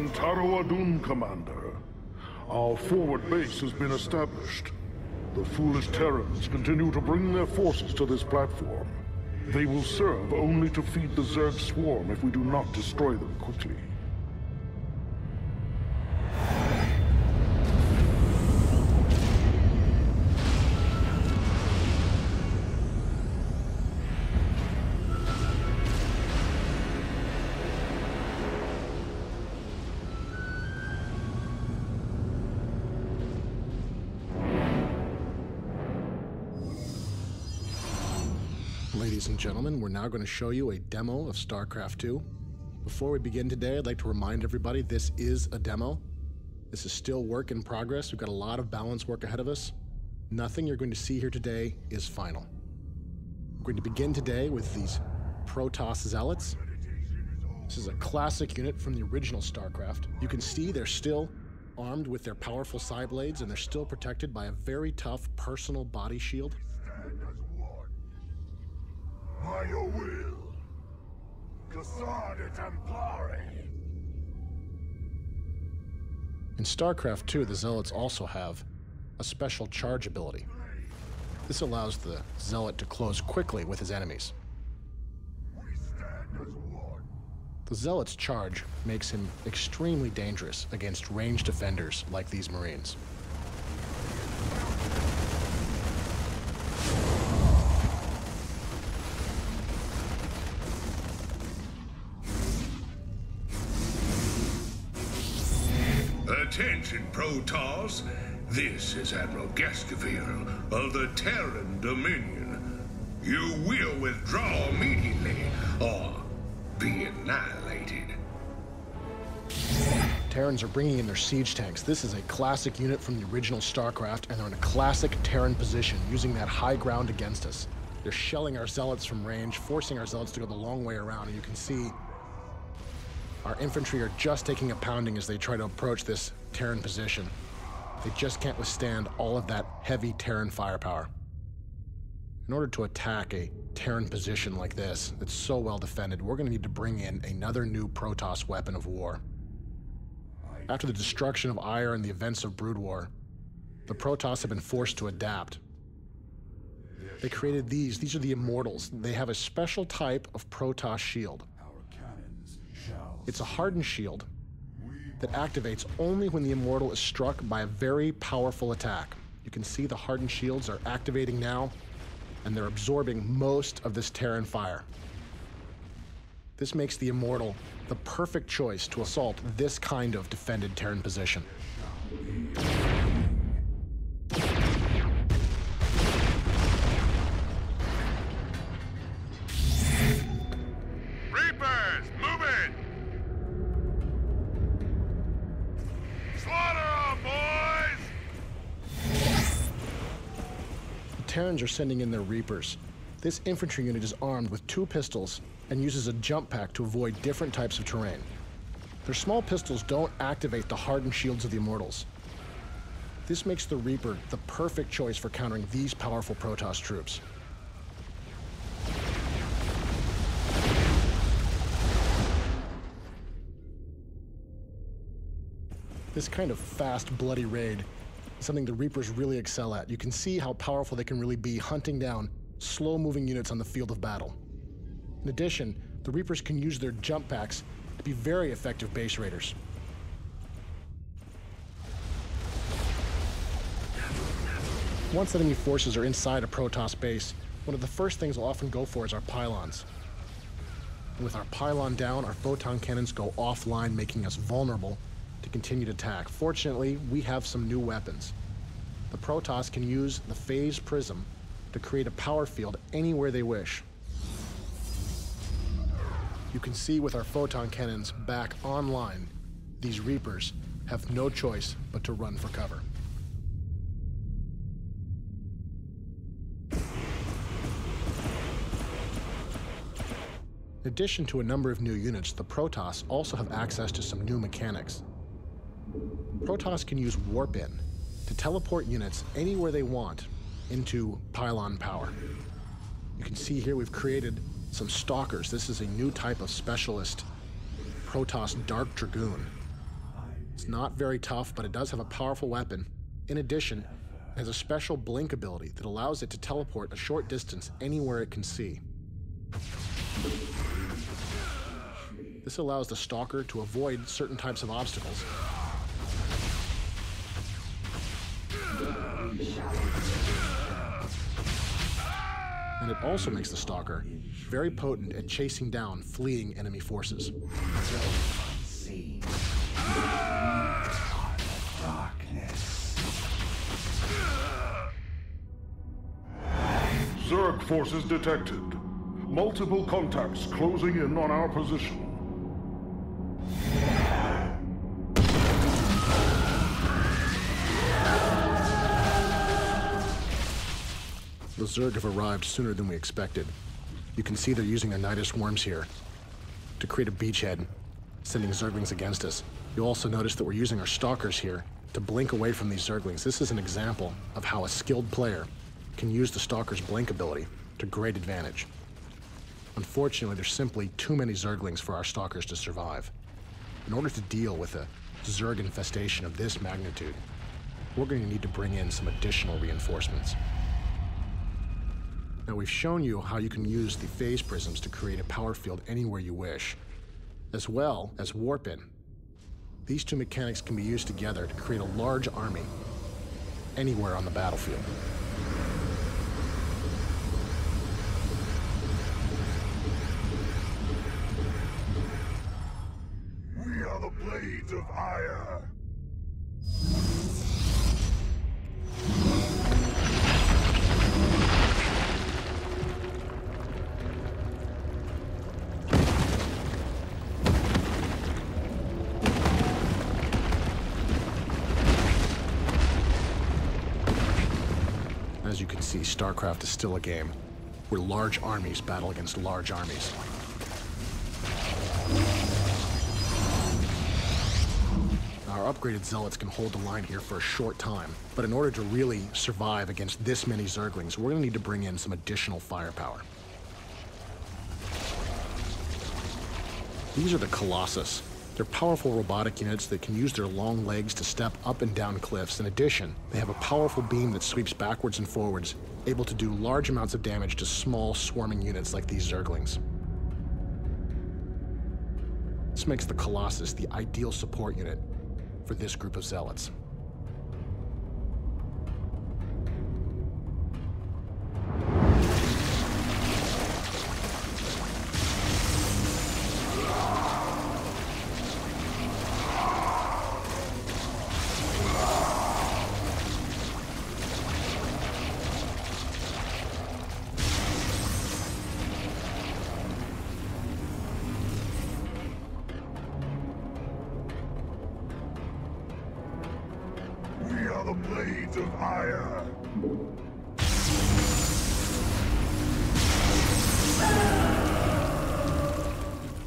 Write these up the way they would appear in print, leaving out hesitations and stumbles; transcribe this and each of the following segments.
Taroadun, Commander. Our forward base has been established. The foolish Terrans continue to bring their forces to this platform. They will serve only to feed the Zerg swarm if we do not destroy them quickly. Ladies and gentlemen, we're now going to show you a demo of Starcraft 2. Before we begin today, I'd like to remind everybody this is a demo. This is still work in progress. We've got a lot of balance work ahead of us. Nothing you're going to see here today is final. We're going to begin today with these Protoss Zealots. This is a classic unit from the original Starcraft. You can see they're still armed with their powerful side blades, and they're still protected by a very tough personal body shield. By your will, Cassade Templari. In StarCraft 2, the Zealots also have a special charge ability. This allows the Zealot to close quickly with his enemies. We stand as one. The Zealot's charge makes him extremely dangerous against ranged defenders like these Marines. Attention, Protoss. This is Admiral Gascaville of the Terran Dominion. You will withdraw immediately, or be annihilated. Terrans are bringing in their siege tanks. This is a classic unit from the original StarCraft, and they're in a classic Terran position, using that high ground against us. They're shelling our Zealots from range, forcing our Zealots to go the long way around, and you can see our infantry are just taking a pounding as they try to approach this Terran position. They just can't withstand all of that heavy Terran firepower. In order to attack a Terran position like this, that's so well defended, we're going to need to bring in another new Protoss weapon of war. After the destruction of Ire and the events of Brood War, the Protoss have been forced to adapt. They created these. These are the Immortals. They have a special type of Protoss shield. It's a hardened shield that activates only when the Immortal is struck by a very powerful attack. You can see the hardened shields are activating now, and they're absorbing most of this Terran fire. This makes the Immortal the perfect choice to assault this kind of defended Terran position. Reapers, move it! Slaughter 'em, boys! The Terrans are sending in their Reapers. This infantry unit is armed with 2 pistols and uses a jump pack to avoid different types of terrain. Their small pistols don't activate the hardened shields of the Immortals. This makes the Reaper the perfect choice for countering these powerful Protoss troops. This kind of fast, bloody raid is something the Reapers really excel at. You can see how powerful they can really be hunting down slow-moving units on the field of battle. In addition, the Reapers can use their jump packs to be very effective base raiders. Once enemy forces are inside a Protoss base, one of the first things we'll often go for is our pylons. And with our pylon down, our photon cannons go offline, making us vulnerable to continued attack. Fortunately, we have some new weapons. The Protoss can use the Phase Prism to create a power field anywhere they wish. You can see with our photon cannons back online, these Reapers have no choice but to run for cover. In addition to a number of new units, the Protoss also have access to some new mechanics. Protoss can use Warp-In to teleport units anywhere they want into pylon power. You can see here we've created some Stalkers. This is a new type of specialist Protoss Dark Dragoon. It's not very tough, but it does have a powerful weapon. In addition, it has a special blink ability that allows it to teleport a short distance anywhere it can see. This allows the Stalker to avoid certain types of obstacles. And it also makes the Stalker very potent at chasing down fleeing enemy forces. Zerg forces detected. Multiple contacts closing in on our position. The Zerg have arrived sooner than we expected. You can see they're using their Nidus worms here to create a beachhead, sending Zerglings against us. You'll also notice that we're using our Stalkers here to blink away from these Zerglings. This is an example of how a skilled player can use the Stalker's blink ability to great advantage. Unfortunately, there's simply too many Zerglings for our Stalkers to survive. In order to deal with a Zerg infestation of this magnitude, we're going to need to bring in some additional reinforcements. Now, we've shown you how you can use the phase prisms to create a power field anywhere you wish, as well as warp in. These two mechanics can be used together to create a large army anywhere on the battlefield. We are the blades of ire. As you can see, Starcraft is still a game where large armies battle against large armies. Our upgraded Zealots can hold the line here for a short time, but in order to really survive against this many Zerglings, we're going to need to bring in some additional firepower. These are the Colossus. They're powerful robotic units that can use their long legs to step up and down cliffs. In addition, they have a powerful beam that sweeps backwards and forwards, able to do large amounts of damage to small, swarming units like these Zerglings. This makes the Colossus the ideal support unit for this group of Zealots. We are the blades of ire.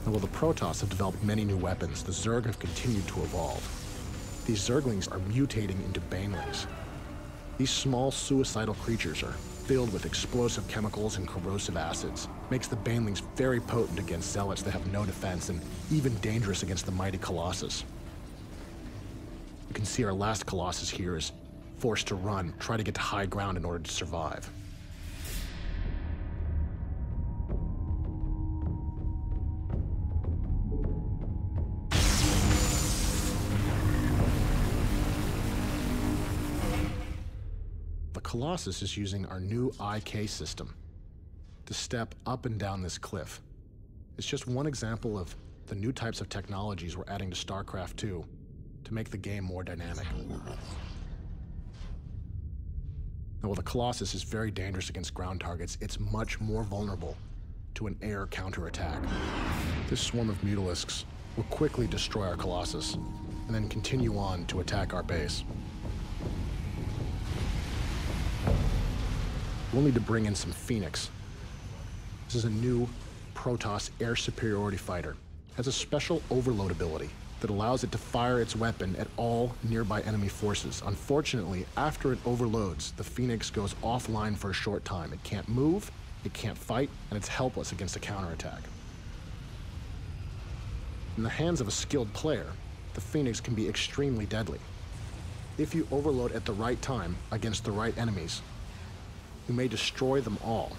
Now, while the Protoss have developed many new weapons, the Zerg have continued to evolve. These Zerglings are mutating into Banelings. These small, suicidal creatures are filled with explosive chemicals and corrosive acids. Makes the Banelings very potent against Zealots that have no defense, and even dangerous against the mighty Colossus. You can see our last Colossus here is forced to run, try to get to high ground in order to survive. The Colossus is using our new IK system to step up and down this cliff. It's just one example of the new types of technologies we're adding to Starcraft 2 to make the game more dynamic. Now, while the Colossus is very dangerous against ground targets, it's much more vulnerable to an air counterattack. This swarm of Mutalisks will quickly destroy our Colossus and then continue on to attack our base. We'll need to bring in some Phoenix. This is a new Protoss air superiority fighter. It has a special overload ability that allows it to fire its weapon at all nearby enemy forces. Unfortunately, after it overloads, the Phoenix goes offline for a short time. It can't move, it can't fight, and it's helpless against a counterattack. In the hands of a skilled player, the Phoenix can be extremely deadly. If you overload at the right time against the right enemies, you may destroy them all.